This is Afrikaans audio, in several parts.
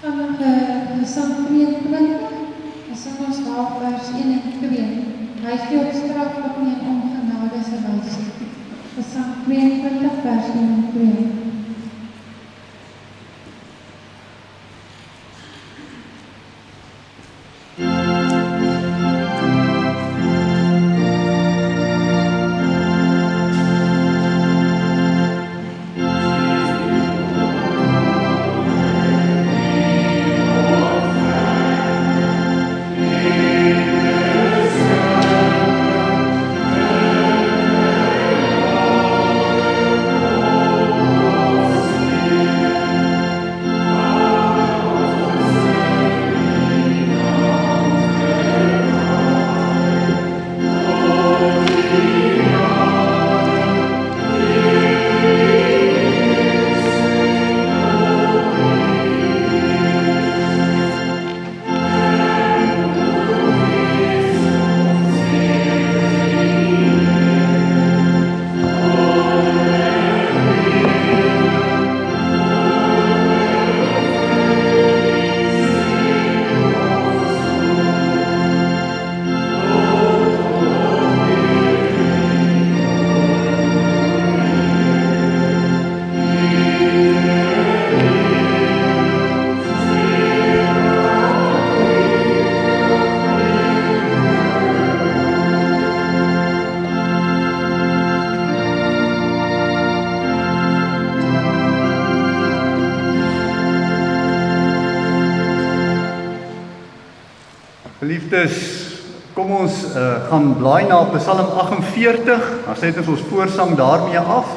Psalm 22, dan sing ons daar vers 1 en 2. Hy gee op straf wat nie in ongenade se wys nie. Psalm 22 vers 1 en 2. Geliefdes, kom ons gaan blaai na Psalm 48, dan sluit ons voorsang daarmee af.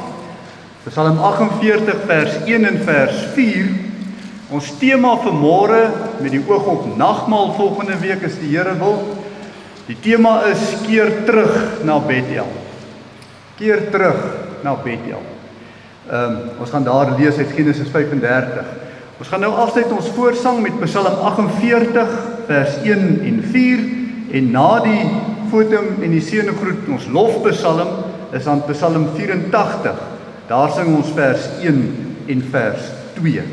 Psalm 48 vers 1 en vers 4. Ons tema vir môre met die oog op nagmaal volgende week as die Here wil. Die tema is keer terug na Bethel. Keer terug na Bethel. Ons gaan daar lees uit Genesis 35. Ons gaan nou afsluit ons voorsang met Psalm 48 vers 1 en 4 en na die fotum en die seënegroet ons lofpsalm is aan Psalm 84. Daar sing ons vers 1 en vers 2.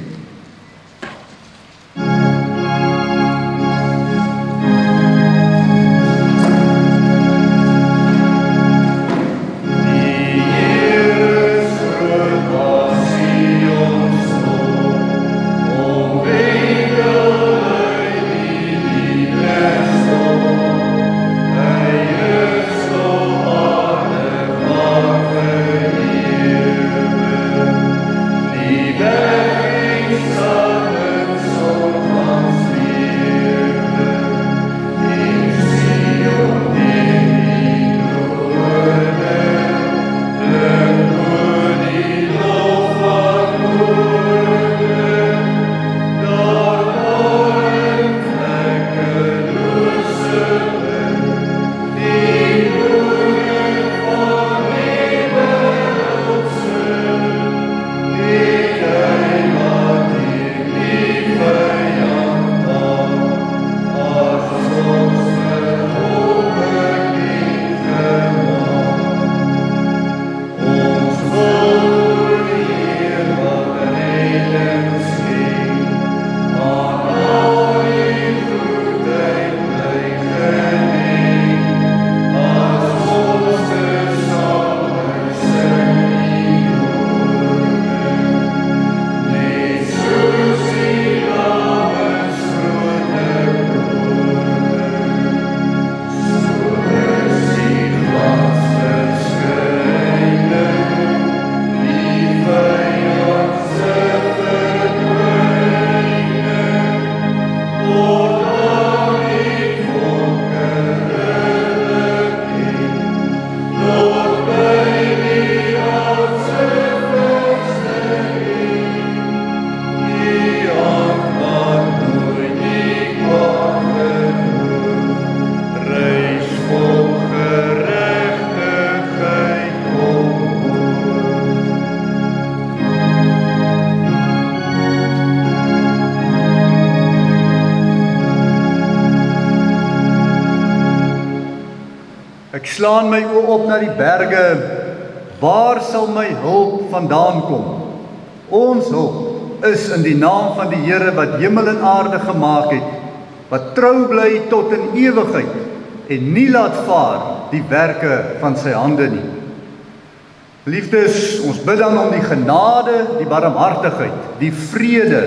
Ek slaan my oë op na die berge, waar sal my hulp vandaan kom? Ons hulp is in die naam van die Here wat hemel en aarde gemaak het, wat trou bly tot in ewigheid en nie laat vaar die werke van sy hande nie. Liefdes, ons bid dan om die genade, die barmhartigheid, die vrede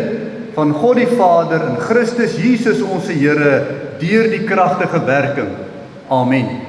van God die Vader en Christus Jesus ons Here deur die kragtige werking. Amen.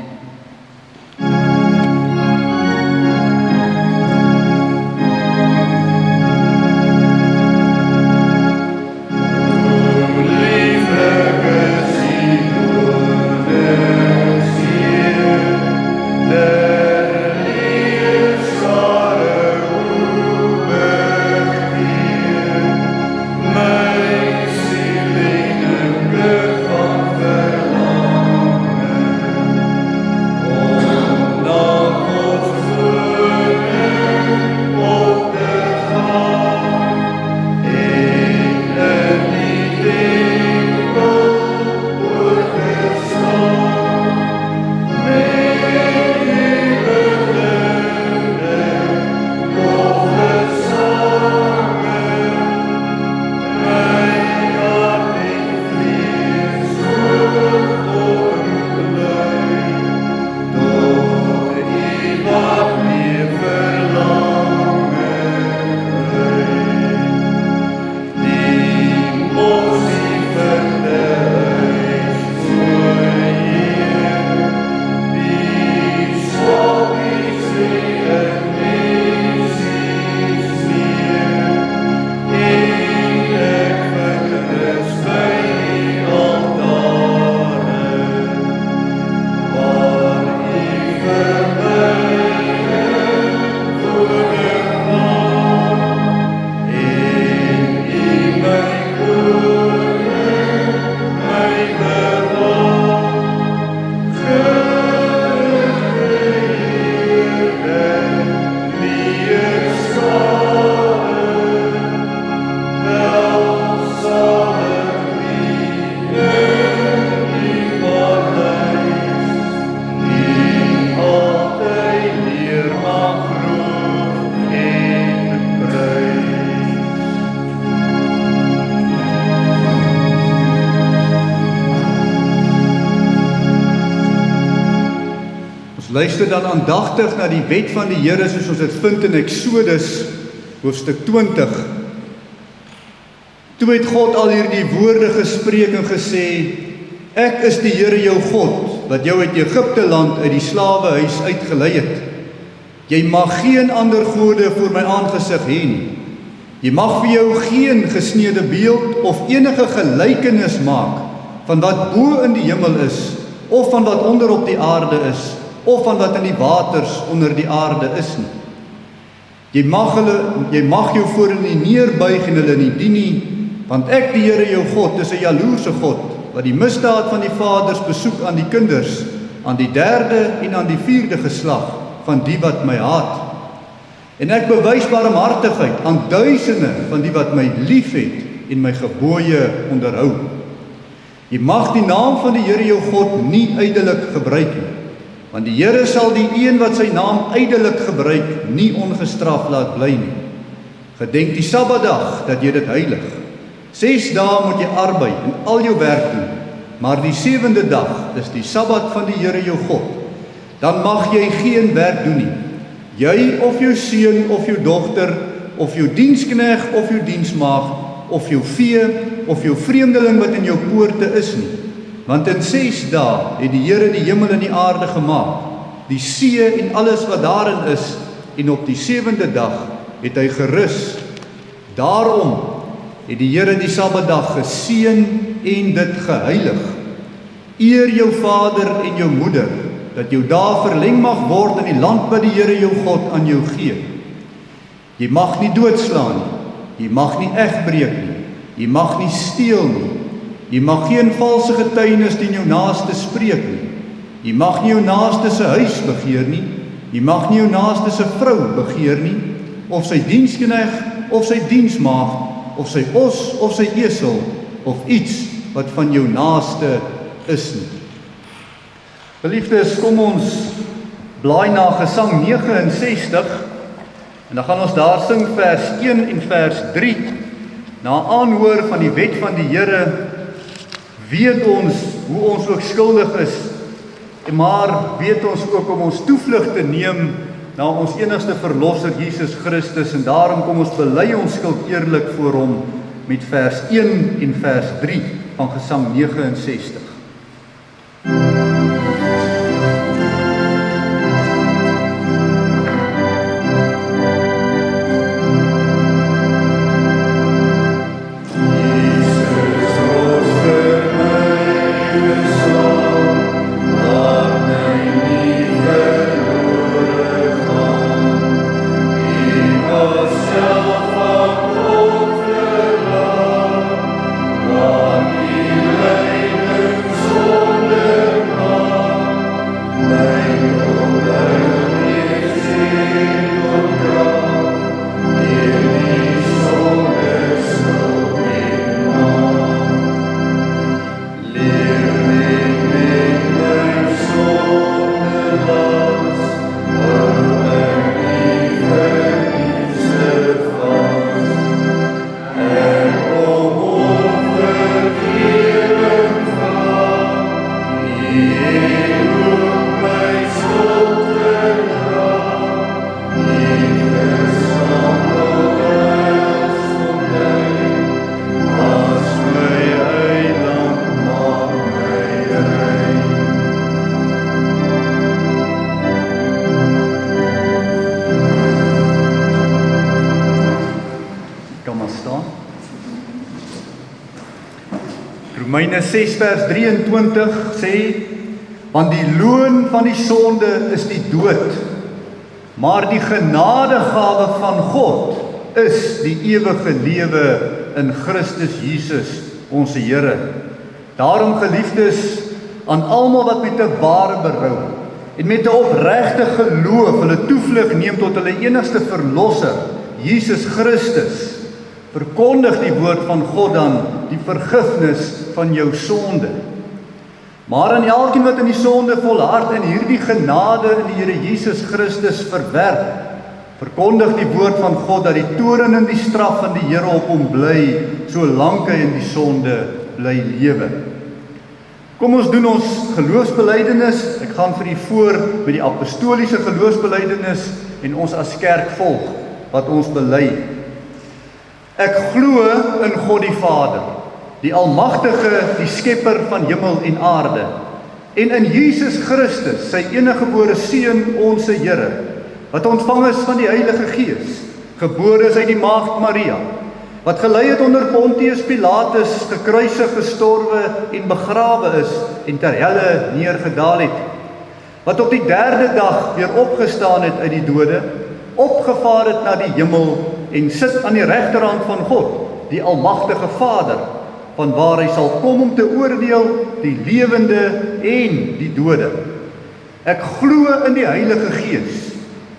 Luister dan aandagtig na die wet van die Here soos ons dit vind in Eksodus hoofstuk 20. Toe het God al hierdie woorde gespreek en gesê: Ek is die Here jou God wat jou uit Egipte land uit die slawehuis uitgelei het. Jy mag geen ander gode voor my aangesig hê nie. Jy mag vir jou geen gesneede beeld of enige gelykenis maak van wat bo in die hemel is of van wat onder op die aarde is of van wat in die waters onder die aarde is nie. Jy mag jou voor hulle nie neerbuig en hulle nie dien nie, want ek die Here jou God is 'n jaloerse God, wat die misdaad van die vaders besoek aan die kinders, aan die 3de en aan die 4de geslag van die wat my haat. En ek bewys barmhartigheid aan duisende van die wat my liefhet en my gebooie onderhou. Jy mag die naam van die Here jou God nie ydelik gebruik nie, want die Here sal die een wat sy naam ydelik gebruik nie ongestraf laat bly nie. Gedenk die Sabbatdag dat jy dit heilig. 6 dae moet jy arbei en al jou werk doen, maar die 7de dag is die Sabbat van die Here jou God. Dan mag jy geen werk doen nie. Jy of jou seun of jou dogter, of jou dienskneg of jou diensmaagd, of jou vee, of jou vreemdeling wat in jou poorte is nie. Want in 6 dae het die Here die hemel en die aarde gemaak, die see en alles wat daarin is, en op die 7de dag het hy gerus. Daarom het die Here die Sabbatdag geseën en dit geheilig. Eer jou vader en jou moeder, dat jou dae verleng mag word in die land wat die Here jou God aan jou gee. Jy mag nie doodslaan nie, jy mag nie egbreek nie, jy mag nie steel nie, jy mag geen valse getuienis teen jou naaste spreek nie, jy mag nie jou naaste se huis begeer nie, jy mag nie jou naaste se vrou begeer nie, of sy dienskneg, of sy diensmaagd, of sy os, of sy esel, of iets wat van jou naaste is nie. Geliefdes, kom ons blaai na Gesang 69, en dan gaan ons daar sing vers 1 en vers 3, Na aanhoor van die wet van die Here weet ons hoe ons ook skuldig is, maar weet ons ook om ons toevlug te neem na ons enigste verlosser Jesus Christus, en daarom kom ons bely ons skuld eerlik voor hom met vers 1 en vers 3 van Gesang 69. Romeine 6 vers 23 sê, want die loon van die sonde is die dood, maar die genadegawe van God is die ewige lewe in Christus Jesus, ons Here. Daarom geliefdes, aan almal wat met 'n ware berou en met 'n opregte geloof hulle toevlug neem tot hulle enigste verlosser, Jesus Christus, verkondig die woord van God dan die vergifnis van jou sonde. Maar aan elkeen wat in die sonde volhard en hierdie genade in die Here Jesus Christus verwerp, verkondig die woord van God dat die toorn en die straf van die Here op hom bly, solank hy in die sonde bly lewe. Kom ons doen ons geloofsbelijdenis. Ek gaan vir u voor met die apostoliese geloofsbelijdenis en ons as kerk volg wat ons bely. Ek glo in God die Vader, die Almagtige, die Skepper van hemel en aarde, en in Jesus Christus, sy eniggebore Seun, ons Here, wat ontvang is van die Heilige Gees, gebore is uit die Maagd Maria, wat gelei het onder Pontius Pilatus, gekruisig, gestorwe en begrawe is en ter helle neergedaal het, wat op die 3de dag weer opgestaan het uit die dode, opgevaar het na die hemel en sit aan die regterhand van God, die Almagtige Vader, vanwaar hy sal kom om te oordeel die lewende en die dode. Ek glo in die Heilige Gees.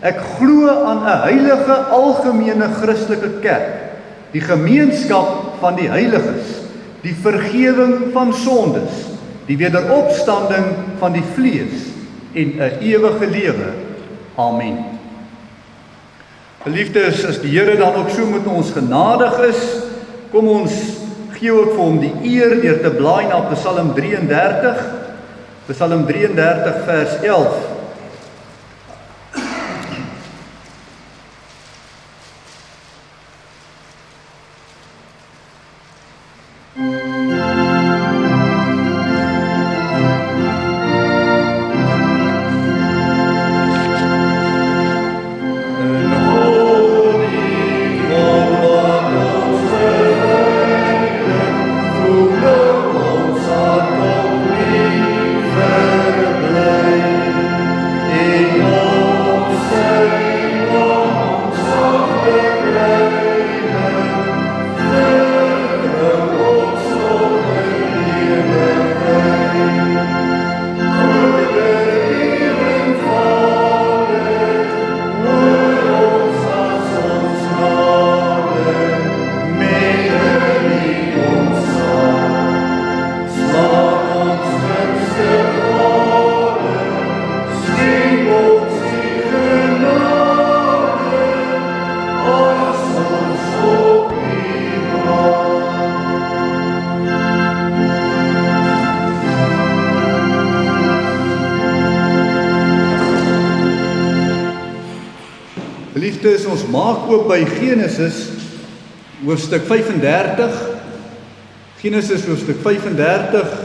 Ek glo aan 'n heilige algemene Christelike kerk, die gemeenskap van die heiliges, die vergewing van sondes, die wederopstanding van die vlees en 'n ewige lewe. Amen. Geliefdes, as die Here dan ook so met ons genadig is, kom ons gee ook vir hom die eer deur te blaai na Psalm 33, Psalm 33 vers 11. Geliefdes, ons maak oop by Genesis hoofstuk 35. Genesis hoofstuk 35.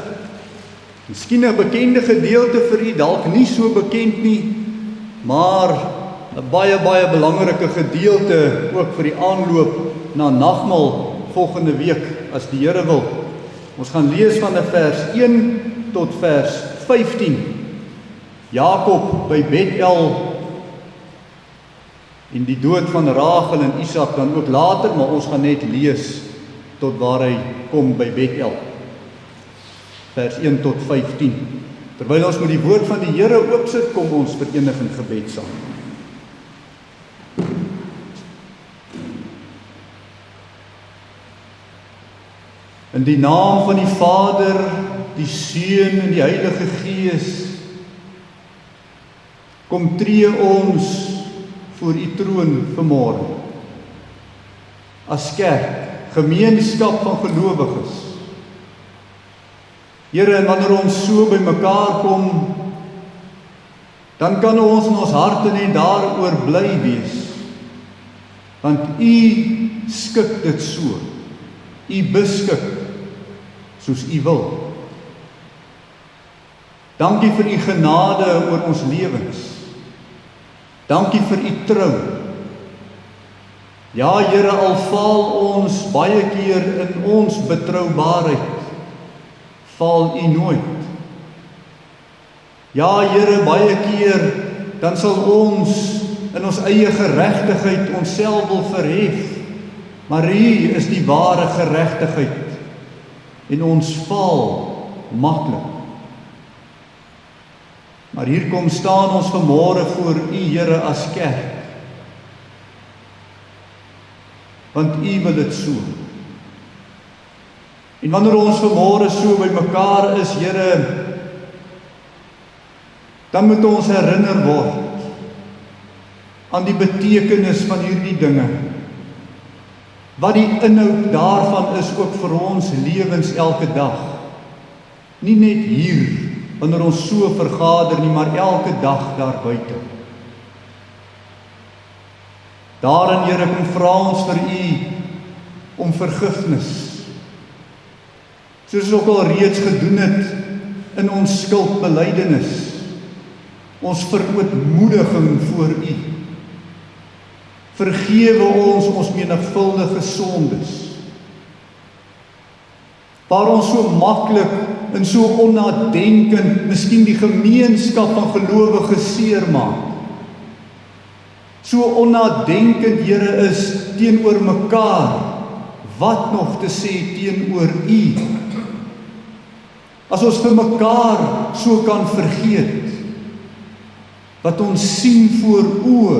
Miskien 'n bekende gedeelte vir u, dalk nie so bekend nie, maar 'n baie belangrike gedeelte ook vir die aanloop na nagmaal volgende week as die Here wil. Ons gaan lees van vers 1 tot vers 15. Jakob by Bethel en die dood van Rachel en Isak dan ook later, maar ons gaan net lees tot waar hy kom by Bethel. Vers 1 tot 15. Terwyl ons met die woord van die Here oopsit, kom ons verenig in gebed saam. In die naam van die Vader, die Seun en die Heilige Gees, kom tree ons voor u troon vanmôre. As kerk, gemeenskap van gelowiges. Here, en wanneer ons so by mekaar kom, dan kan ons in ons harte net daaroor bly wees. Want u skik dit so. U beskik soos u wil. Dankie vir u genade oor ons lewens. Dankie vir u trou. Ja, Here, al faal ons baie keer in ons betroubaarheid, faal u nooit. Ja, Here, baie keer dan sal ons in ons eie geregtigheid onsself wil verhef, maar u is die ware geregtigheid en ons faal maklik. Maar hier kom staan ons vanmôre voor u, Here, as kerk. Want u wil dit so. En wanneer ons vanmôre so by mekaar is, Here, dan moet ons herinner word aan die betekenis van hierdie dinge. Wat die inhoud daarvan is ook vir ons lewens elke dag. Nie net hier, wanneer ons so vergader nie, maar elke dag daar buite. Daarin, Here, kom vra ons vir u om vergifnis. Soos ons ook al reeds gedoen het in ons skuldbelydenis, ons verootmoediging voor u. Vergewe ons menigvuldige sondes. Waar ons so maklik en so onnadenkend miskien die gemeenskap van gelowiges seermaak. So onnadenkend, Here, is teenoor mekaar, wat nog te sê teenoor u. As ons vir mekaar so kan vergeet, wat ons sien voor oë,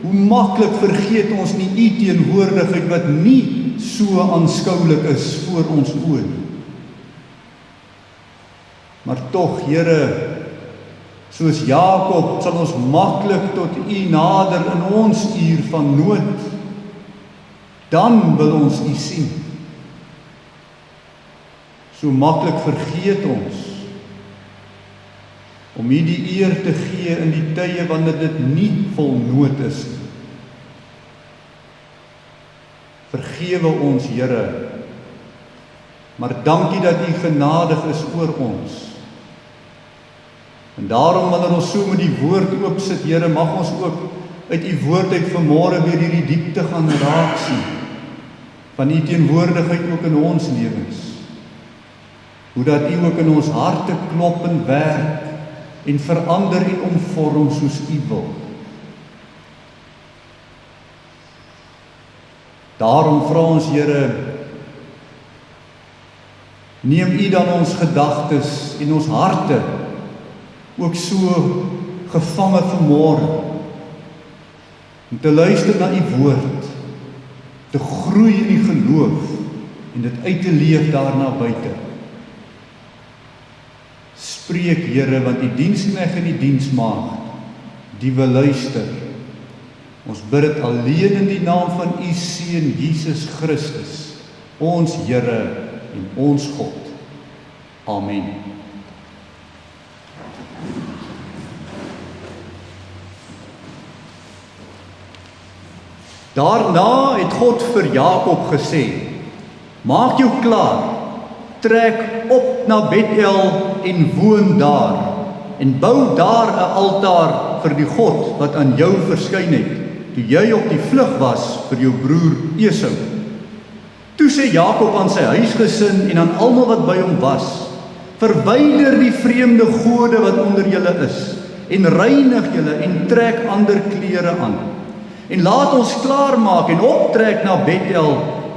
hoe maklik vergeet ons nie u teenwoordigheid wat nie so aanskoulik is voor ons oë nie. Maar tog, Here, soos Jakob sal ons maklik tot u nader in ons uur van nood. Dan wil ons u sien. So maklik vergeet ons om u die eer te gee in die tye wanneer dit nie vol nood is nie. Vergewe ons, Here, maar dankie dat u genadig is oor ons. En daarom, wanneer ons so met die woord oopsit, Here, mag ons ook uit u woord uit vanmôre weer hierdie diepte gaan raak sien, van u teenwoordigheid ook in ons lewens. Hoe dat u ook in ons harte klop en werk, en verander en omvorm soos u wil. Daarom vra ons, Here, neem u dan ons gedagtes en ons harte ook so gevange vanmôre, om te luister na u woord, te groei in die geloof en dit uit te leef daarna buite. Spreek, Here, want die diensknegt en die diensmaagd, die wil luister. Ons bid dit alleen in die naam van u Seun Jesus Christus, ons Here en ons God. Amen. Daarna het God vir Jakob gesê, maak jou klaar, trek op na Bethel en woon daar, en bou daar 'n altaar vir die God wat aan jou verskyn het, toe jy op die vlug was vir jou broer Esau. Toe sê Jakob aan sy huisgesin en aan almal wat by hom was, verwyder die vreemde gode wat onder julle is, en reinig julle en trek ander klere aan. En laat ons klaarmaak en optrek na Bethel,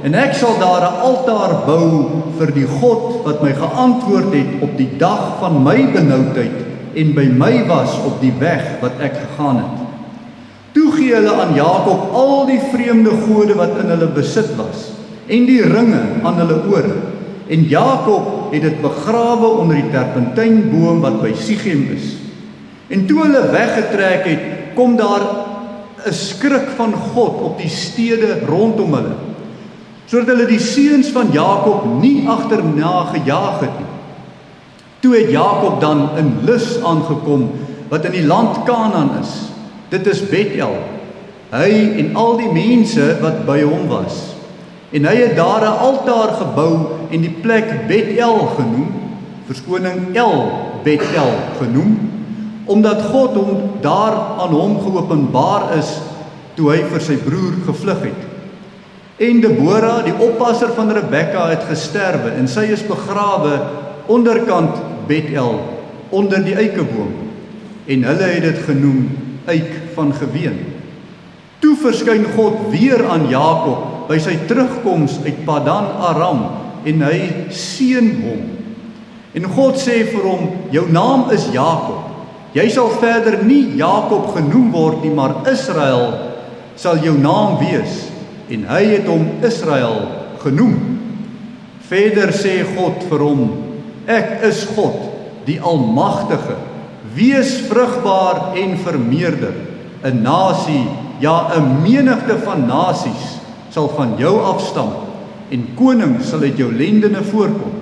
en ek sal daar 'n altaar bou vir die God wat my geantwoord het op die dag van my benoudheid en by my was op die weg wat ek gegaan het. Toe gee hulle aan Jakob al die vreemde gode wat in hulle besit was, en die ringe aan hulle ore. En Jakob het dit begrawe onder die terpentynboom wat by Sichem is. En toe hulle weggetrek het, kom daar 'n skrik van God op die stede rondom hulle, sodat hulle die seuns van Jakob nie agterna gejaag het nie. Toe het Jakob dan in Lus aangekom, wat in die land Kanaan is. Dit is Bethel, hy en al die mense wat by hom was. En hy het daar 'n altaar gebou en die plek Bethel genoem, verskoning El Bethel genoem, omdat God daar aan hom geopenbaar is, toe hy vir sy broer gevlug het. En Deborah, die oppasser van Rebekka, het gesterwe, en sy is begrawe onderkant Bethel, onder die eikeboom, en hulle het dit genoem Eik van Geween. Toe verskyn God weer aan Jakob by sy terugkoms uit Padan Aram, en hy seën hom. En God sê vir hom, jou naam is Jakob. Jy sal verder nie Jakob genoem word nie, maar Israel sal jou naam wees. En hy het hom Israel genoem. Verder sê God vir hom, ek is God, die Almagtige. Wees vrugbaar en vermeerder. 'n nasie, ja 'n menigte van nasies sal van jou afstam, en konings sal uit jou lendene voorkom.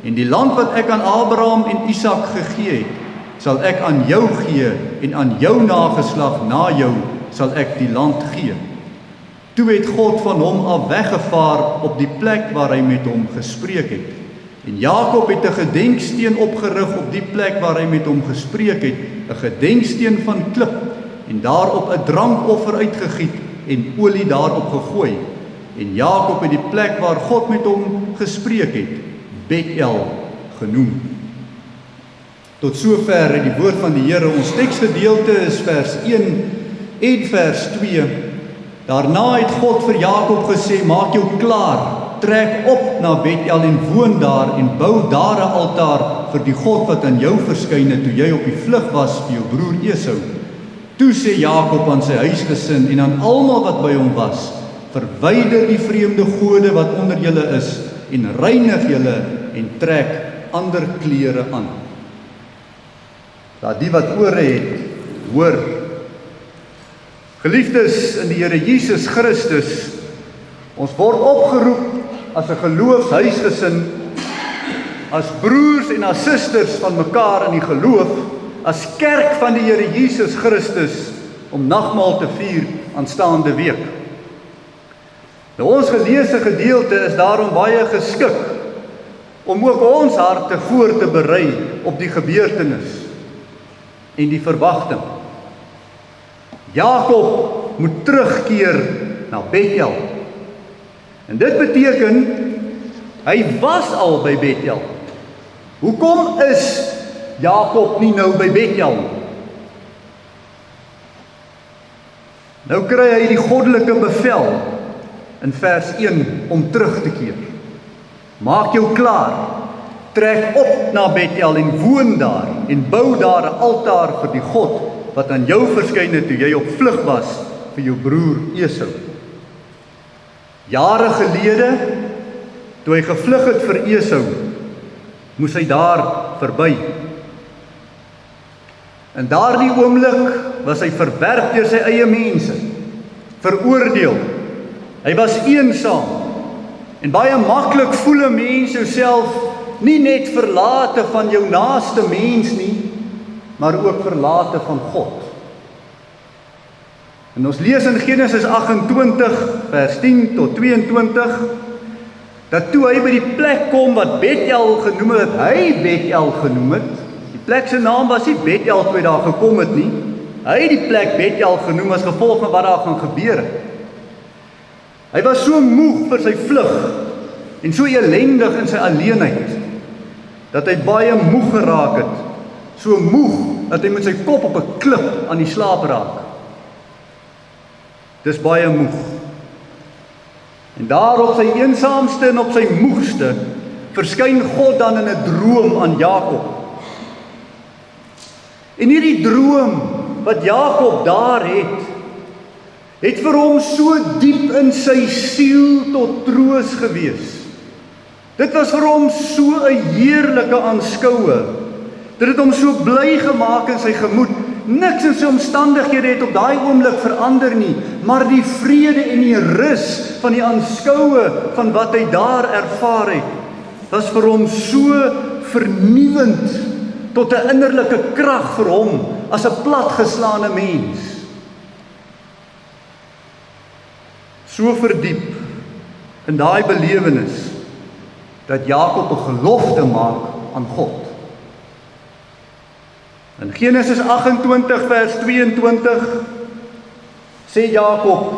En die land wat ek aan Abraham en Isak gegee het, sal ek aan jou gee, en aan jou nageslag na jou sal ek die land gee. Toe het God van hom af weggevaar op die plek waar hy met hom gespreek het. En Jakob het 'n gedenksteen opgerig op die plek waar hy met hom gespreek het, 'n gedenksteen van klip, en daarop 'n drankoffer uitgegiet en olie daarop gegooi. En Jakob het die plek waar God met hom gespreek het, Bethel genoem. Tot sover het die woord van die Here. Ons teksgedeelte is vers 1 en vers 2. Daarna het God vir Jakob gesê, maak jou klaar, trek op na Bethel en woon daar en bou daar 'n altaar vir die God wat aan jou verskyn het toe jy op die vlug was vir jou broer Esau. Toe sê Jakob aan sy huisgesin en aan almal wat by hom was, verwyder die vreemde gode wat onder julle is en reinig julle en trek ander klere aan. Laat die wat ore het, hoor. Geliefdes in die Here Jesus Christus, ons word opgeroep as 'n geloofshuisgesin, as broers en as susters van mekaar in die geloof, as kerk van die Here Jesus Christus, om nagmaal te vier aanstaande week. Nou, ons geleesde gedeelte is daarom baie geskik om ook ons harte voor te berei op die gebeurtenis en die verwagting. Jakob moet terugkeer na Bethel. En dit beteken, hy was al by Bethel. Hoekom is Jakob nie nou by Bethel? Nou kry hy die goddelike bevel in vers 1 om terug te keer. Maak jou klaar, trek op na Bethel en woon daar en bou daar 'n altaar vir die God wat aan jou verskyn het toe jy op vlug was vir jou broer Esau. Jare gelede, toe hy gevlug het vir Esau, moes hy daar verby. In daardie oomblik was hy verwerp deur sy eie mense, veroordeel. Hy was eensaam, en baie maklik voel 'n mens jouself nie net verlate van jou naaste mens nie, maar ook verlate van God. En ons lees in Genesis 28 vers 10 tot 22 dat toe hy by die plek kom wat Bethel genoem het, hy Bethel genoem het. Die plek se naam was nie Bethel toe hy daar gekom het nie. Hy het die plek Bethel genoem as gevolg van wat daar gaan gebeur het. Hy was so moeg vir sy vlug en so elendig in sy alleenheid dat hy baie moeg geraak het. So moeg dat hy met sy kop op 'n klip aan die slaap raak. Dis baie moeg. En daar op sy eensaamste en op sy moegste verskyn God dan in 'n droom aan Jakob. En hierdie droom wat Jakob daar het vir hom so diep in sy siel tot troos gewees. Dit was vir hom so 'n heerlike aanskoue. Dit het hom so bly gemaak in sy gemoed. Niks in sy omstandighede het op daai oomblik verander nie, maar die vrede en die rus van die aanskoue van wat hy daar ervaar het, was vir hom so vernuwend tot 'n innerlike krag vir hom as 'n platgeslaane mens. So verdiep in daai belewenis dat Jakob 'n gelofte maak aan God. In Genesis 28 vers 22 sê Jakob,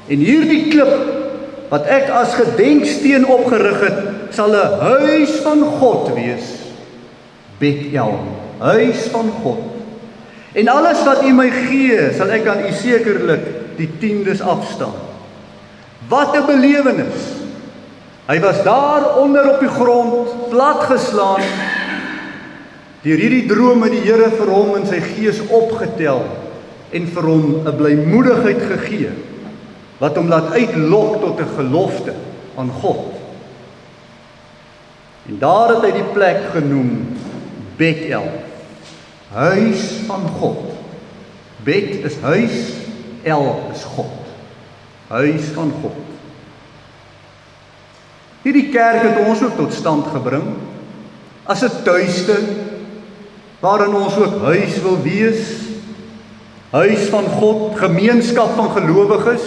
en hierdie klip wat ek as gedenksteen opgerig het, sal 'n huis van God wees. Bethel, huis van God. En alles wat U my gee, sal ek aan U sekerlik die tiendes afstaan. Wat 'n belewenis. Hy was daar onder op die grond, platgeslaan. Deur hierdie drome die Here vir hom in sy gees opgetel en vir hom 'n blymoedigheid gegee wat hom laat uitlok tot 'n gelofte aan God. En daar het hy die plek genoem Bethel, huis van God. Bet is huis, El is God. Huis van God. Hierdie kerk het ons ook tot stand gebring as 'n tuiste waarin ons ook huis wil wees, huis van God, gemeenskap van gelowiges.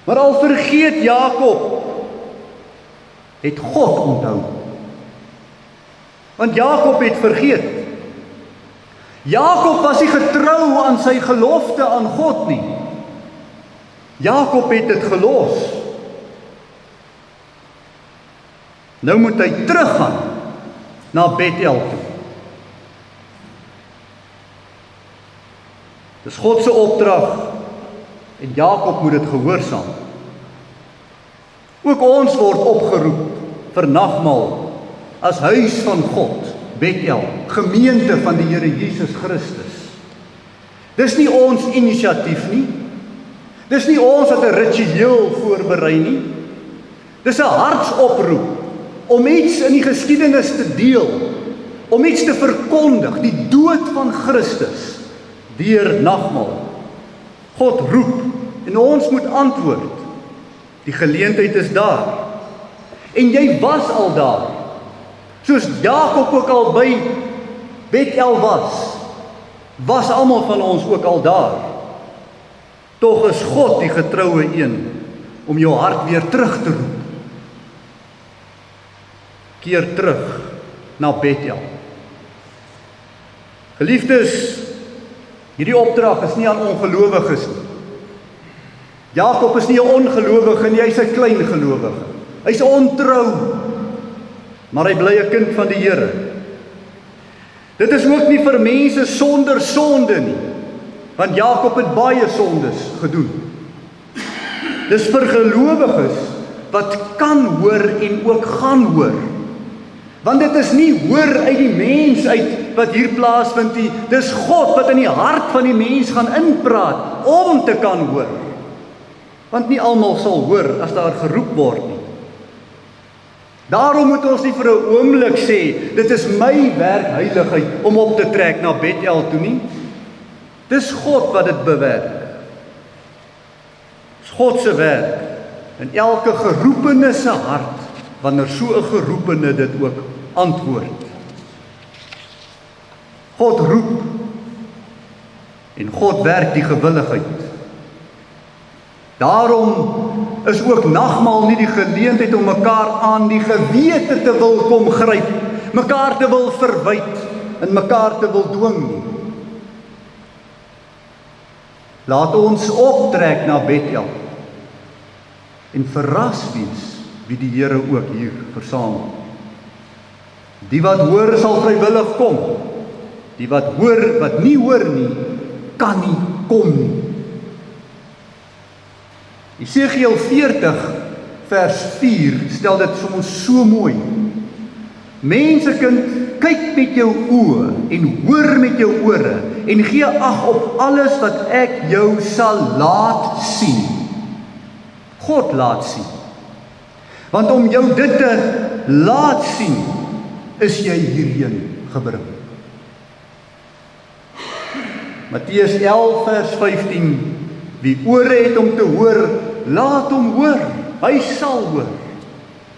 Maar al vergeet Jakob, het God onthou. Want Jakob het vergeet. Jakob was nie getrou aan sy gelofte aan God nie. Jakob het dit gelos. Nou moet hy teruggaan na Bethel toe. Dis God se opdrag en Jakob moet dit gehoorsaam. Ook ons word opgeroep vir nagmaal as huis van God, Bethel, gemeente van die Here Jesus Christus. Dis nie ons inisiatief nie. Dis nie ons wat 'n ritueel voorberei nie. Dis 'n hartsoproep om iets in die geskiedenis te deel, om iets te verkondig, die dood van Christus deur nagmaal. God roep en ons moet antwoord. Die geleentheid is daar. En jy was al daar. Soos Jakob ook al by Bethel was almal van ons ook al daar. Tog is God die getroue een om jou hart weer terug te roep. Keer terug na Bethel. Geliefdes, hierdie opdrag is nie aan ongelowiges nie. Jakob is nie 'n ongelowige nie, hy's 'n klein gelowige. Hy's ontrou, maar hy bly 'n kind van die Here. Dit is ook nie vir mense sonder sonde nie, want Jakob het baie sondes gedoen. Dis vir gelowiges wat kan hoor en ook gaan hoor. Want dit is nie hoor uit die mens uit wat hier plaasvind nie. Dis God wat in die hart van die mens gaan inpraat om te kan hoor. Want nie almal sal hoor as daar geroep word nie. Daarom moet ons nie vir 'n oomblik sê, dit is my werk heiligheid om op te trek na Bethel toe nie. Dis God wat dit bewerk. Dis God se werk in elke geroepene se hart, wanneer so 'n geroepene dit ook antwoord. God roep en God werk die gewilligheid. Daarom is ook nagmaal nie die geleentheid om mekaar aan die gewete te wil kom gryp, mekaar te wil verwyd en mekaar te wil dwing nie. Laat ons optrek na Bethel en verras wees wie die Here ook hier versamel. Die wat hoor sal vrywillig kom. Die wat nie hoor nie, kan nie kom nie. Jesegiel 40 vers 4 stel dit vir ons so mooi. Mensekind, kyk met jou oë en hoor met jou ore en gee ag op alles wat ek jou sal laat sien. God laat sien. Want om jou dit te laat sien, is jy hierheen gebring. Matteus 11 vers 15, wie ore het om te hoor, laat hom hoor, hy sal hoor,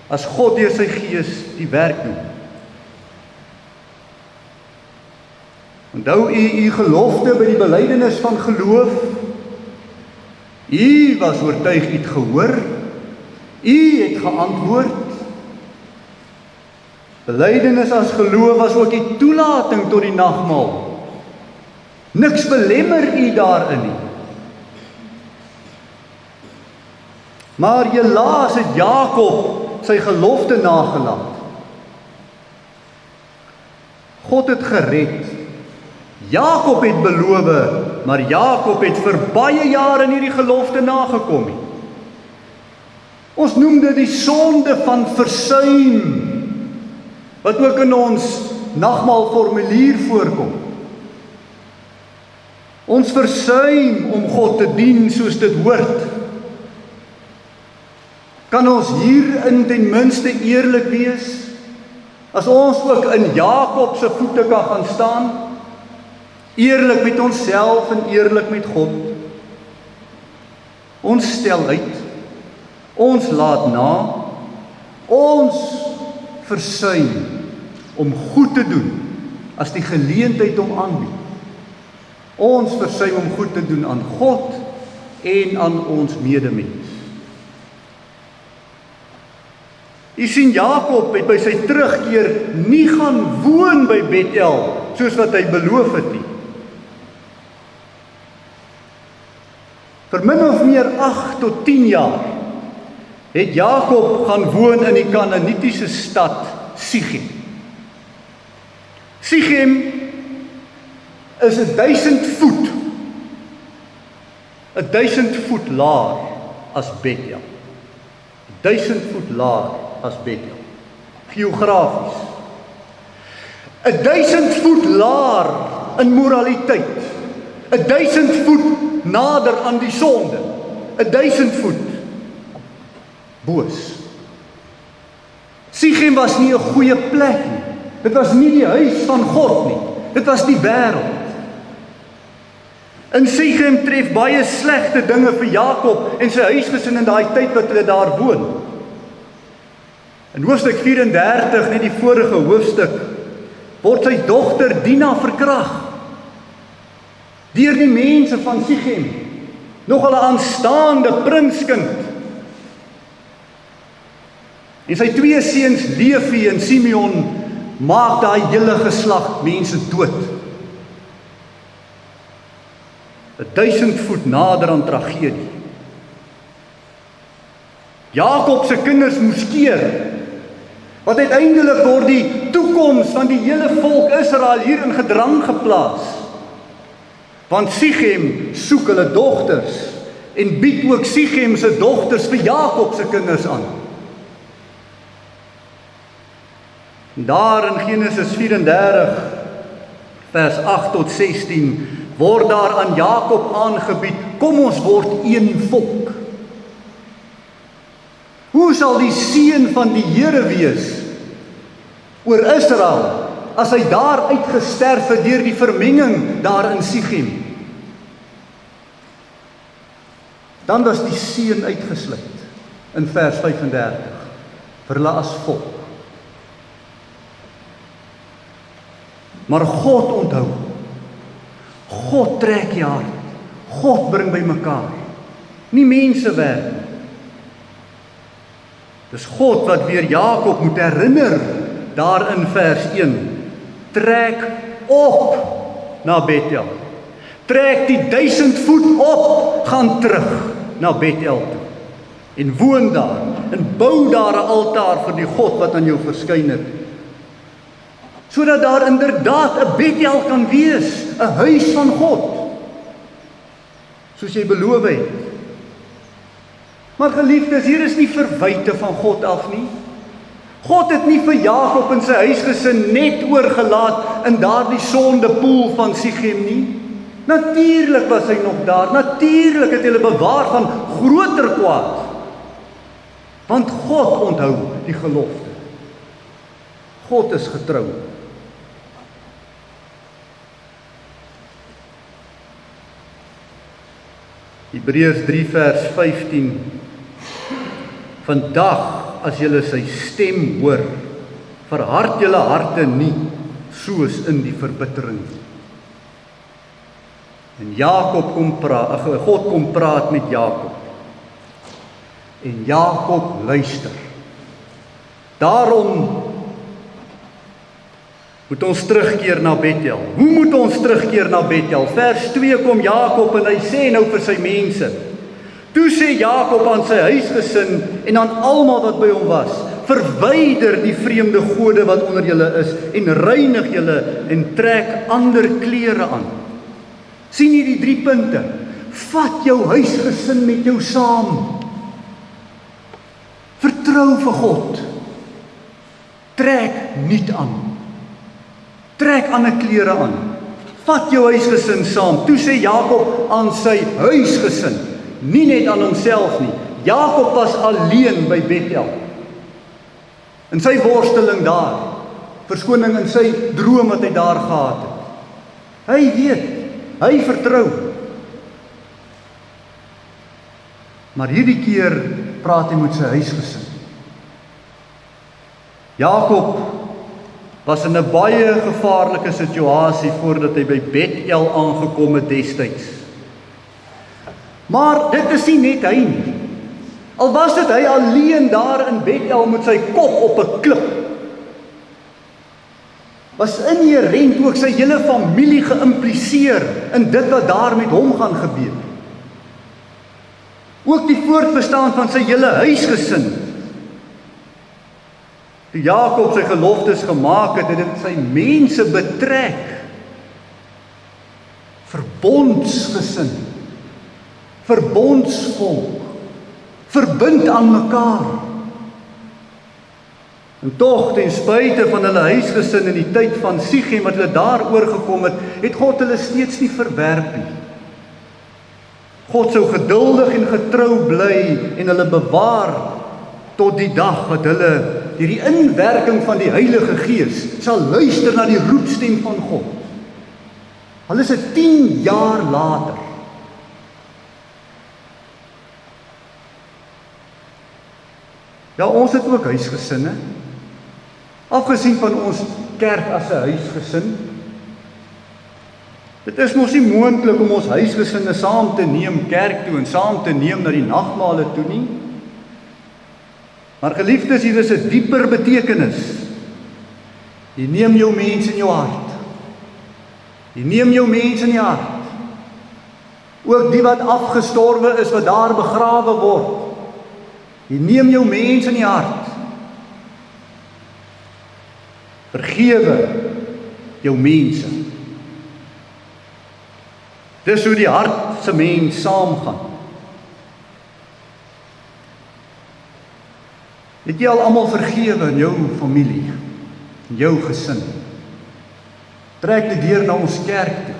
as God deur sy gees die werk doen. Onthou u gelofte by die belydenis van geloof, u was oortuig u het gehoor, u het geantwoord. Belydenis as geloof was ook die toelating tot die nagmaal. Niks belemmer u daarin nie. Maar helaas het Jakob sy gelofte nagelaat. God het gered. Jakob het beloof, maar Jakob het vir baie jare nie die gelofte nagekom nie. Ons noem dit die sonde van versuim, wat ook in ons nagmaal formulier voorkom. Ons versuim om God te dien soos dit hoort. Kan ons hierin ten minste eerlik wees, as ons ook in Jakob se voete kan gaan staan, eerlik met onsself en eerlik met God. Ons stel uit, ons laat na, ons versuim om goed te doen as die geleentheid hom aanbied. Ons versuim om goed te doen aan God en aan ons medemens. U sien, Jakob het by sy terugkeer nie gaan woon by Bethel soos wat hy beloof het nie. Vir min of meer 8 tot 10 jaar het Jakob gaan woon in die Kanaanitiese stad Sichem. Sichem is 1000 voet. 1000 voet laer as Bethel. 1000 voet laer as Bethel. Geografies. 1000 voet laer in moraliteit. 1000 voet nader aan die sonde. 1000 voet boos. Sichem was nie 'n goeie plek nie. Dit was nie die huis van God nie. Dit was die wêreld. In Sichem tref baie slegte dinge vir Jakob en sy huisgesin in daai tyd wat hulle daar woon. In hoofstuk 34, net die vorige hoofstuk, word sy dogter Dina verkrag deur die mense van Sichem, nogal 'n aanstaande prinskind. En sy 2 seuns, Levi en Simeon, maak daai hele geslag mense dood. 1000 voet nader aan tragedie. Jakob se kinders moes keer, wat uiteindelik word die toekoms van die hele volk Israel hier in gedrang geplaas. Want Sichem soek hulle dogters en bied ook Sichem se dogters vir Jakob se kinders aan. Daar in Genesis 34 vers 8 tot 16 word daar aan Jakob aangebied, kom ons word een volk. Hoe sal die seun van die Here wees oor Israel as hy daar uitgesterf het deur die vermenging daar in Sichem? Dan was die seun uitgesluit in vers 35 vir hulle as volk. Maar God onthou. God trek die hart. God bring by mekaar. Nie mense werk nie. Dis God wat weer Jakob moet herinner, daar in vers 1. Trek op na Bethel. Trek die 1000 voet op, gaan terug na Bethel toe. En woon daar, en bou daar 'n altaar vir die God wat aan jou verskyn het. Sodat daar inderdaad 'n Bethel kan wees, 'n huis van God. Soos jy beloof het. Maar geliefdes, hier is nie verwyte van God af nie. God het nie vir Jakob en sy huisgesin net oorgelaat in daardie sondepoel van Sichem nie. Natuurlik was hy nog daar, natuurlik het hulle bewaar van groter kwaad. Want God onthou die gelofte. God is getrou. Hebreërs 3 vers 15. Vandag, as julle sy stem hoor, verhard julle harte nie, soos in die verbittering. En God kom praat met Jakob. En Jakob luister. Daarom moet ons terugkeer na Bethel. Hoe moet ons terugkeer na Bethel? Vers 2 kom Jakob en hy sê nou vir sy mense. Toe sê Jakob aan sy huisgesin en aan almal wat by hom was, verwyder die vreemde gode wat onder julle is en reinig julle en trek ander klere aan. Sien jy die 3 punte? Vat jou huisgesin met jou saam. Vertrou vir God. Trek nuut aan. Trek ander klere aan. Vat jou huisgesin saam. Toe sê Jakob aan sy huisgesin, nie net aan homself nie. Jakob was alleen by Bethel. In sy worsteling daar, verskoning in sy droom wat hy daar gehad het. Hy weet, hy vertrou. Maar hierdie keer praat hy met sy huisgesin. Jakob was in 'n baie gevaarlike situasie voordat hy by Bethel aangekom het destyds. Maar dit is nie net hy nie. Al was dit hy alleen daar in Bethel met sy kop op 'n klip, was inherent ook sy hele familie geïmpliseer in dit wat daar met hom gaan gebeur. Ook die voortbestaan van sy hele huisgesin. Toe Jakob sy geloftes gemaak het, het dit sy mense betrek. Verbondsgesin, verbondsvolk, verbind aan mekaar. En tog, ten spyte van hulle huisgesin in die tyd van Sichem wat hulle daar oorgekom het, het God hulle steeds nie verwerp nie. God sou geduldig en getrou bly en hulle bewaar tot die dag wat hulle deur die inwerking van die Heilige Gees sal luister na die roepstem van God. Al is dit 10 jaar later. Ja, ons het ook huisgesinne. Afgesien van ons kerk as 'n huisgesin. Dit is mos nie moontlik om ons huisgesinne saam te neem kerk toe en saam te neem na die nagmale toe nie. Maar geliefdes, hier is 'n dieper betekenis. Jy neem jou mense in jou hart. Jy neem jou mense in die hart. Ook die wat afgestorwe is, wat daar begrawe word. Jy neem jou mense in die hart. Vergewe jou mense. Dis hoe die hart se mens saamgaan. Het jy al almal vergewe in jou familie, in jou gesin? Trek dit deur na ons kerk toe.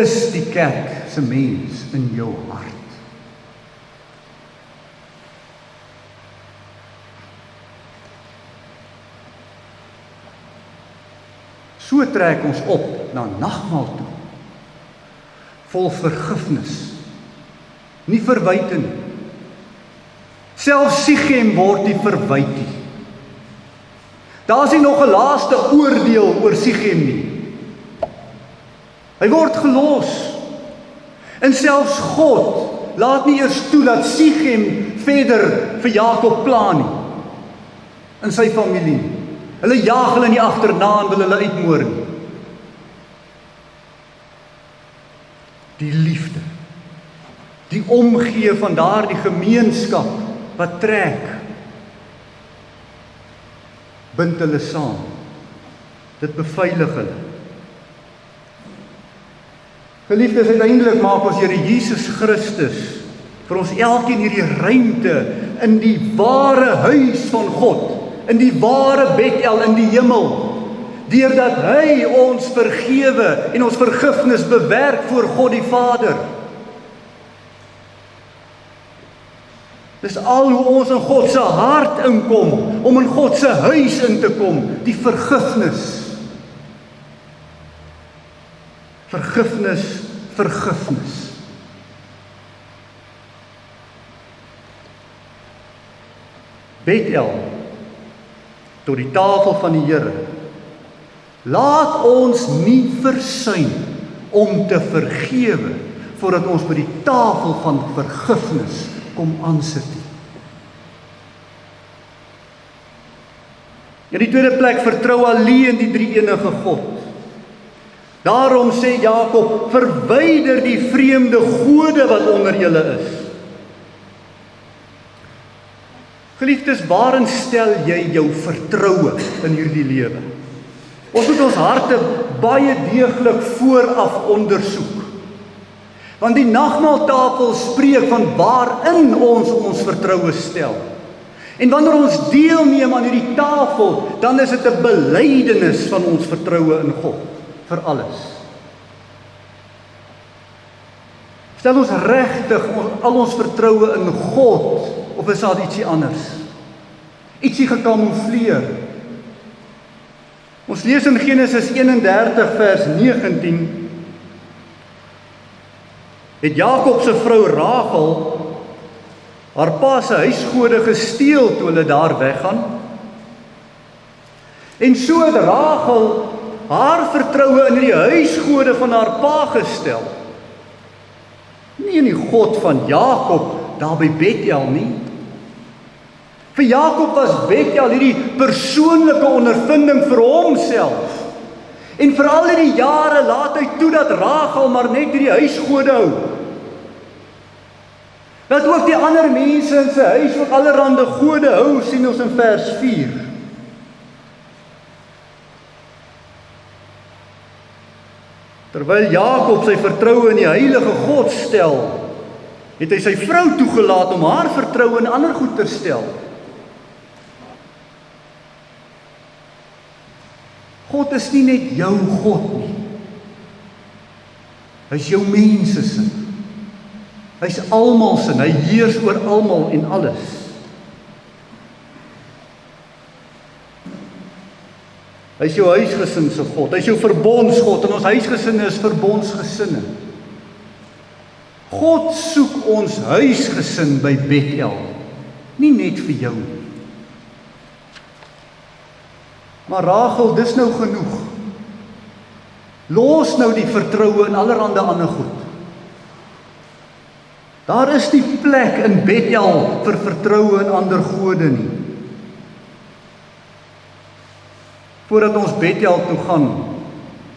Is die kerk se mens in jou hart? So trek ons op na nagmaal toe. Vol vergifnis. Nie verwyte nie. Selfs Sichem word nie verwyd nie. Daar is nie nog 'n laaste oordeel oor Sichem nie. Hy word gelos. En selfs God laat nie eers toe dat Sichem verder vir Jakob pla nie. In sy familie. Hulle jaag hulle nie agterna en wil hulle uitmoor nie. Die liefde, die omgee van daardie gemeenskap wat trek, bind hulle saam. Dit beveilig hulle. Geliefdes, uiteindelik maak ons Here Jesus Christus vir ons elkeen hierdie ruimte in die ware huis van God, in die ware Bethel in die hemel, deurdat hy ons vergewe en ons vergifnis bewerk voor God die Vader. Dis al hoe ons in God se hart inkom, om in God se huis in te kom, die vergifnis. Vergifnis. Bethel, tot die tafel van die Here. Laat ons nie versuim om te vergewe, voordat ons by die tafel van vergifnis kom aansit nie. In die tweede plek, vertrou alleen die drie-enige God. Daarom sê Jakob, verwyder die vreemde gode wat onder julle is. Geliefdes, waarin stel jy jou vertroue in hierdie lewe? Ons moet ons harte baie deeglik vooraf ondersoek. Want die nagmaaltafel spreek van waarin ons vertroue stel. En wanneer ons deelneem aan hierdie tafel, dan is dit 'n belydenis van ons vertroue in God. Vir alles. Stel ons regtig al ons vertroue in God, of is daar ietsie anders? Ietsie gekamoufleer. Ons lees in Genesis 31 vers 19, het Jakob se vrou Rachel haar pa se huisgode gesteel toe hulle daar weggaan. En so het Rachel haar vertroue in die huisgode van haar pa gestel. Nie in die God van Jakob daar by Bethel nie. Vir Jakob was Bethel hierdie persoonlike ondervinding vir homself. En vir al die jare laat hy toe dat Rachel maar net hierdie huisgode hou. Dat ook die ander mense in sy huis ook allerhande gode hou, sien ons in vers 4. Terwyl Jakob sy vertroue in die heilige God stel, het hy sy vrou toegelaat om haar vertroue in ander goed te stel. God is nie net jou God nie. Hy is jou mense sin. Hy is almal sin, hy heers oor almal en alles. Hy is jou huisgesin se God, hy is jou verbondsgod, en ons huisgesinne is verbondsgesinne. God soek ons huisgesin by Bethel, nie net vir jou nie. Maar Rachel, dis nou genoeg. Los nou die vertroue in allerhande ander goed. Daar is nie plek in Bethel vir vertroue in ander gode nie. Voordat ons Bethel toe gaan,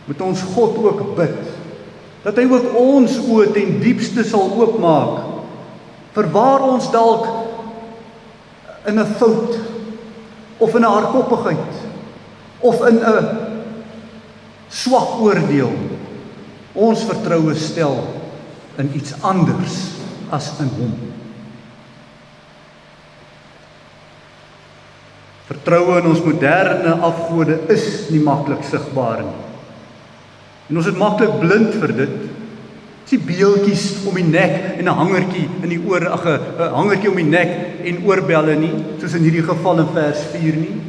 moet ons God ook bid, dat hy ook ons oë ten diepste sal oopmaak, vir waar ons dalk in 'n fout, of in 'n hardkoppigheid, of in 'n swak oordeel, ons vertroue stel in iets anders as in hom. Vertroue in ons moderne afgode is nie maklik sigbaar nie. En ons is maklik blind vir dit. Dis nie beeltjies om die nek en 'n hangertjie in die oor, 'n hangertjie om die nek en oorbelle nie, soos in hierdie geval in vers 4 nie.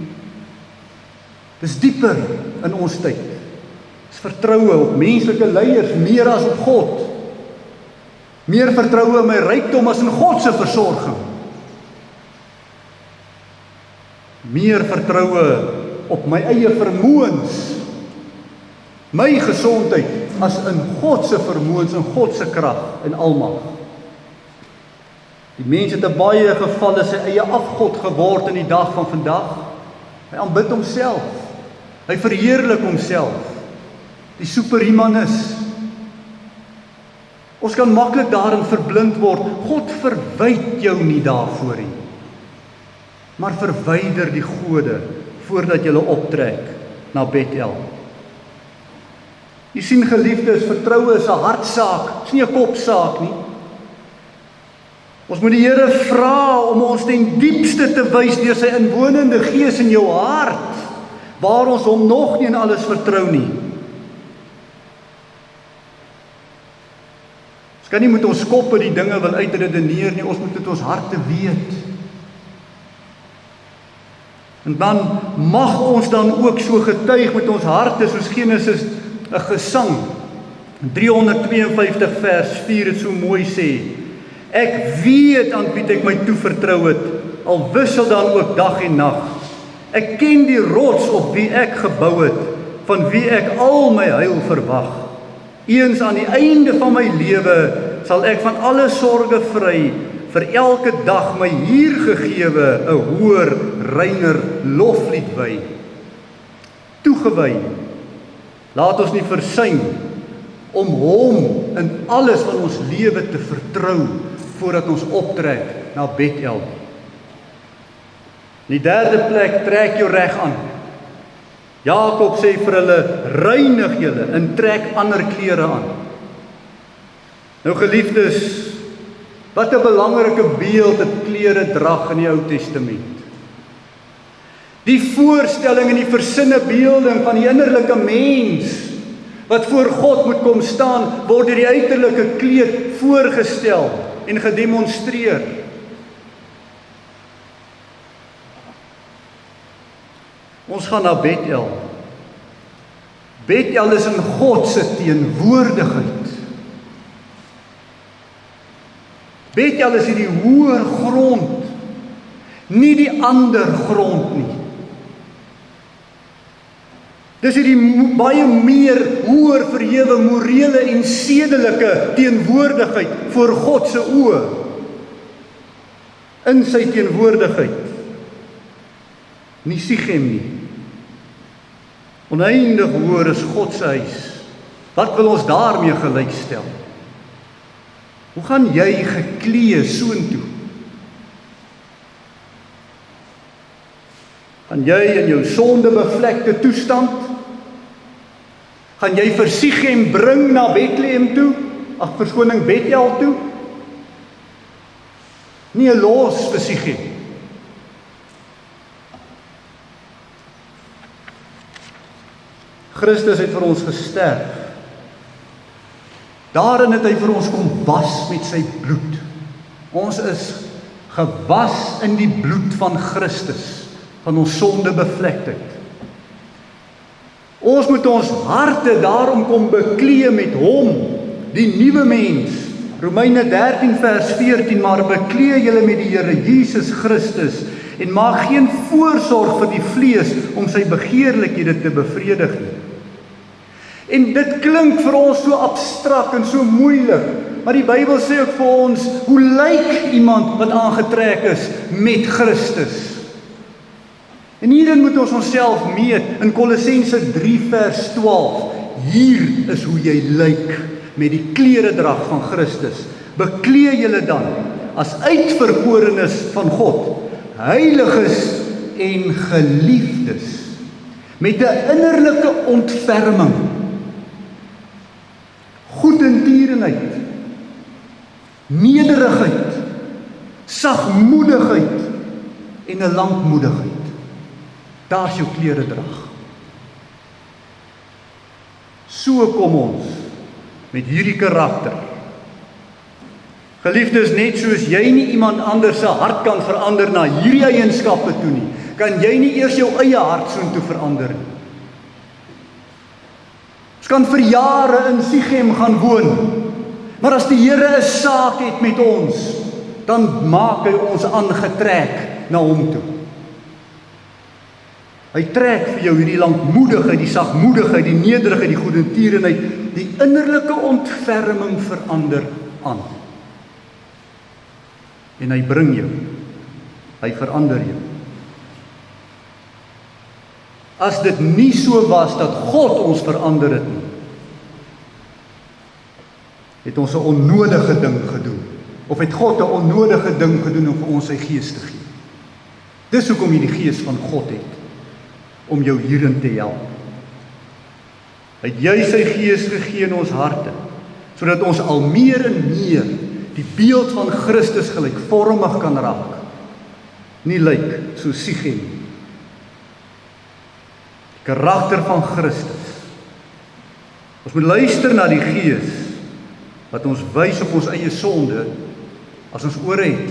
Dis dieper in ons tyd. Dis vertroue op menslike leiers meer as op God. Meer vertroue in my rykdom as in God se versorging. Meer vertroue op my eie vermoëns, my gesondheid, as in God se vermoëns en God se krag en almag. Die mens het in baie gevalle sy eie afgod geword in die dag van vandag. Hy aanbid homself. Hy verheerlik homself. Die superhumanis. Ons kan maklik daarin verblind word. God verwyd jou nie daarvoor nie. Maar verwyder die gode voordat jy hulle optrek na Bethel. Jy sien geliefdes, vertroue is 'n hartsaak, is nie 'n kopsaak nie. Ons moet die Here vra om ons ten diepste te wys deur sy inwonende Gees in jou hart, waar ons hom nog nie in alles vertrou nie. Ons kan nie met ons koppe die dinge wil uitredeneer nie, ons moet dit ons harte weet. En dan mag ons dan ook so getuig met ons harte, soos Genesis 'n gesang, 352 vers 4 het so mooi sê, ek weet aan wie ek my toevertrou het, al wissel dan ook dag en nag. Ek ken die rots op wie ek gebou het, van wie ek al my heil verwag. Eens aan die einde van my lewe sal ek van alle sorge vry, vir elke dag my hier gegewe 'n hoër, reiner loflied wy. Toegewy. Laat ons nie versuim om hom in alles van ons lewe te vertrou voordat ons optrek na Bethel. In die derde plek, trek jou reg aan. Jakob sê vir hulle, reinig julle en trek ander klere aan. Nou geliefdes, wat 'n belangrike beeld het klere drag in die Ou Testament. Die voorstelling en die versinne beelding van die innerlike mens wat voor God moet kom staan, word deur die uiterlike kleed voorgestel en gedemonstreer. Ons gaan na Bethel. Bethel is in God se teenwoordigheid. Bethel is hierdie hoër grond, nie die ander grond nie. Dis hierdie baie meer hoër verhewe morele en sedelike teenwoordigheid voor God se oë. In sy teenwoordigheid. Nie Sichem nie. Oneindig hoër is God se huis. Wat wil ons daarmee gelykstel? Hoe gaan jy geklee soontoe? Gaan jy in jou sondebevlekte toestand? Gaan jy vir Sichem bring na Bethlehem toe? Ag, verskoning, Bethel toe? Nie los vir Sichem. Christus het vir ons gesterf. Daarin het hy vir ons kom was met sy bloed. Ons is gewas in die bloed van Christus, van ons sondebevlektheid. Ons moet ons harte daarom kom beklee met hom, die nuwe mens. Romeine 13 vers 14, maar beklee julle met die Here Jesus Christus en maak geen voorsorg vir die vlees om sy begeerlikhede te bevredig nie. En dit klink vir ons so abstrakt en so moeilik, maar die Bybel sê ook vir ons, hoe lyk iemand wat aangetrek is met Christus? En hierin moet ons onsself meet, in Kolossense 3 vers 12, hier is hoe jy lyk met die kleredrag van Christus. Beklee julle dan as uitverkorenes van God, heiliges en geliefdes, met 'n innerlike ontferming, goedertierenheid, nederigheid, sagmoedigheid en 'n lankmoedigheid. Daar's jou kleredrag. So kom ons met hierdie karakter. Geliefdes, net soos jy nie iemand anders se hart kan verander na hierdie eienskappe toe nie, kan jy nie eers jou eie hart soontoe verander nie. Ons kan vir jare in Sichem gaan woon, maar as die Here 'n saak het met ons, dan maak hy ons aangetrek na hom toe. Hy trek vir jou hierdie lankmoedigheid, die sagmoedigheid, die nederigheid, die goedertierenheid, die innerlike ontferming verander aan. En hy bring jou, hy verander jou. As dit nie so was dat God ons verander het nie, het ons 'n onnodige ding gedoen. Of het God 'n onnodige ding gedoen om vir ons sy gees te gee. Dis hoekom jy die gees van God het, om jou hierin te help. Hy het jy sy gees gegee in ons harte, sodat ons al meer en meer die beeld van Christus gelykvormig kan raak. Nie lyk so Sichem. Die karakter van Christus. Ons moet luister na die gees, wat ons wys op ons eie sonde, as ons oor het.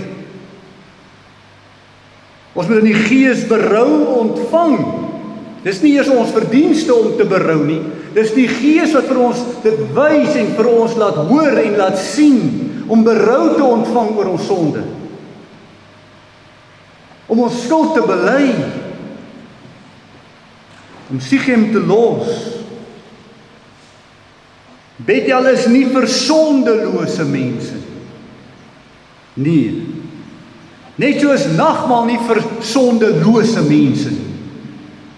Ons moet in die gees berou ontvang. Dis nie eers ons verdienste om te berou nie. Dis die gees wat vir ons dit wys en vir ons laat hoor en laat sien, om berou te ontvang oor ons sonde. Om ons skuld te bely. Om Sichem te los. Bethel is nie vir sondelose mense. Nee. Net soos nagmaal nie vir sondelose mense nie,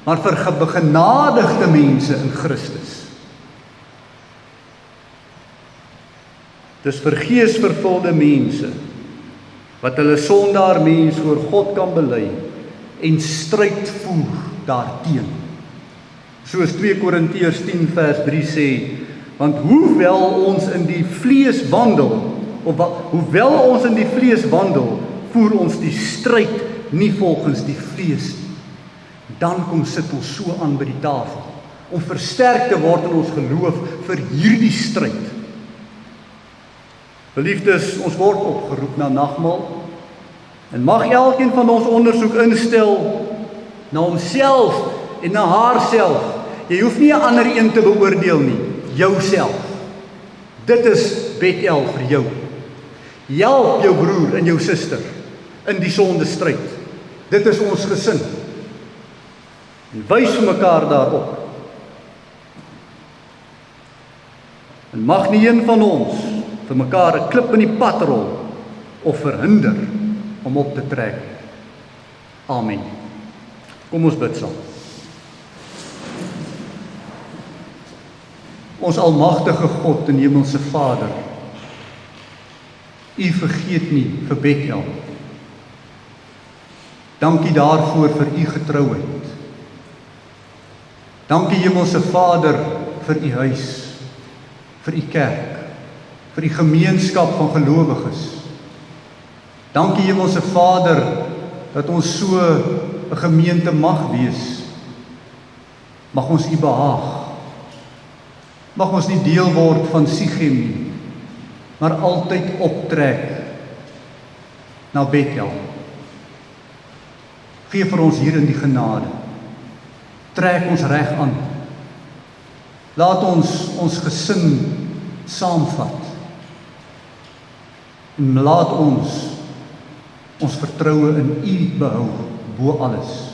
maar vir begenadigde mense in Christus. Dis vir geesvervulde mense, wat hulle sondaar mens voor God kan bely, en stryd voer daarteen. Soos 2 Korintiërs 10 vers 3 sê, want hoewel ons in die vlees wandel, voer ons die stryd nie volgens die vlees nie. Dan kom sit ons so aan by die tafel, om versterk te word in ons geloof vir hierdie stryd. Geliefdes, ons word opgeroep na nagmaal, en mag elkeen van ons ondersoek instel na homself en na haarself. Jy hoef nie 'n ander een te beoordeel nie, jouself. Dit is Bethel vir jou. Help jou broer en jou suster in die sondestryd. Dit is ons gesin. En wys vir mekaar daarop. En mag nie een van ons vir mekaar 'n klip in die pad rol of verhinder om op te trek. Amen. Kom ons bid saam. Ons almagtige God en hemelse Vader, U vergeet nie vir Bethel. Dankie daarvoor vir U getrouheid. Dankie hemelse Vader vir U huis, vir U kerk, vir U gemeenskap van gelowiges. Dankie hemelse Vader dat ons so 'n gemeente mag wees. Mag ons U behaag. Mag ons nie deel word van Sichem nie, maar altyd optrek na Bethel. Gee vir ons hier in die genade. Trek ons reg aan. Laat ons gesin saamvat. En laat ons vertroue in U behou bo alles.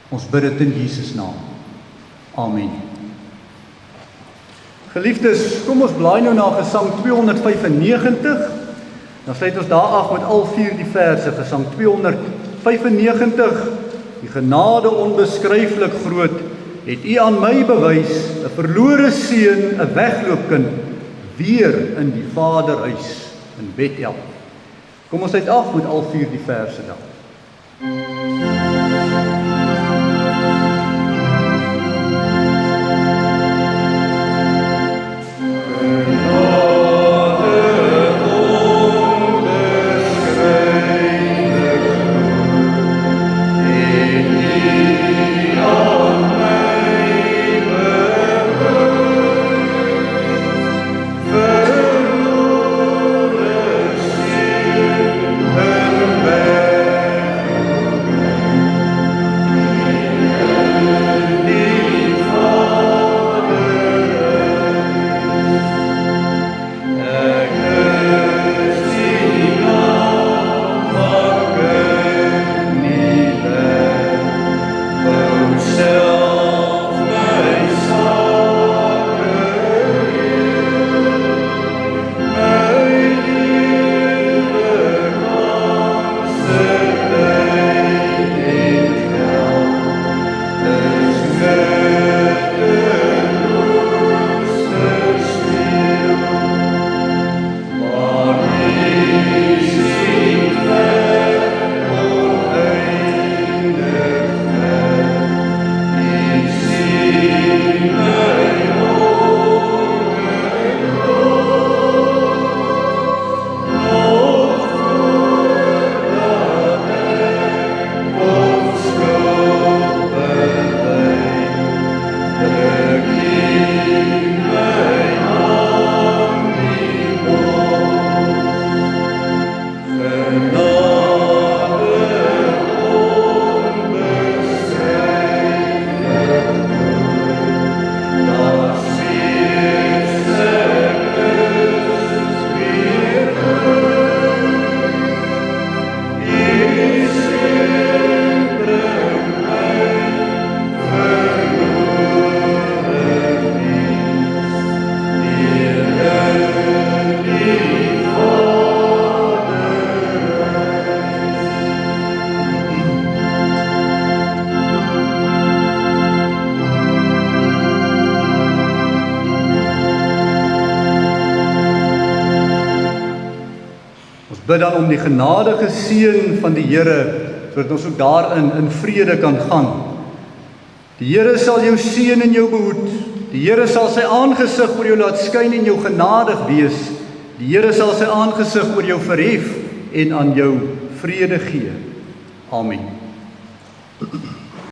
Ons bid dit in Jesus naam. Amen. Geliefdes, kom ons blaai nou na Gesang 295. Dan sluit ons daar af met al 4 die verse. Gesang 295. Die genade onbeskryflik groot het U aan my bewys, 'n verlore seun, 'n wegloopkind, weer in die Vaderhuis in Bethel. Kom ons sluit af met al 4 die verse dan. Ons bid dan om die genadige seën van die Here, sodat ons ook daarin in vrede kan gaan. Die Here sal jou seën en jou behoed. Die Here sal sy aangesig oor jou laat skyn en jou genadig wees. Die Here sal sy aangesig oor jou verhef en aan jou vrede gee. Amen.